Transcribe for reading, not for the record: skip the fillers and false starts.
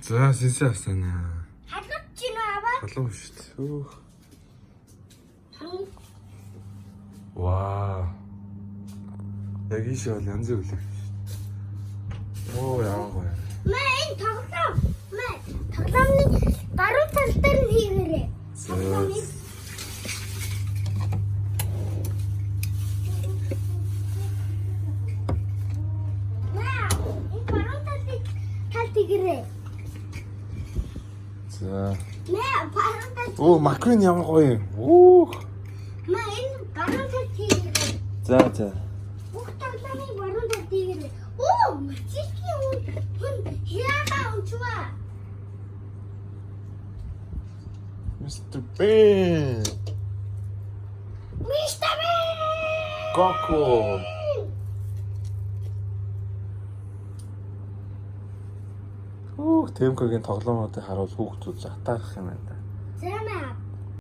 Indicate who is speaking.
Speaker 1: За сэнсэ авсана.
Speaker 2: Халууч чинь аваа.
Speaker 1: Халуун шүү дээ. Вау. Яг ийш бол янз бүр үлээ. Оо яа гоё.
Speaker 2: Маа энэ тоглоом. Маа тоглоомны баруун тал дээр нь хийгээрэй. Тоглоомыг маа энэ баруун талд хийгээрэй.
Speaker 1: За.
Speaker 2: Маа баруун талд.
Speaker 1: Оо макрон ямар гоё юм. Оо.
Speaker 2: Маа энэ баруун талд хийгээрэй.
Speaker 1: За за.
Speaker 2: Бүх тоглоомыг баруун талд хийгээрэй. Оо мачики хүн яагаа унчваа.
Speaker 1: Mr. Bean.
Speaker 2: Мистер Бин!
Speaker 1: Коко. Тэмкогийн тоглоомуудыг харуул хүүхдүүд атаарах юм байна да.
Speaker 2: За маа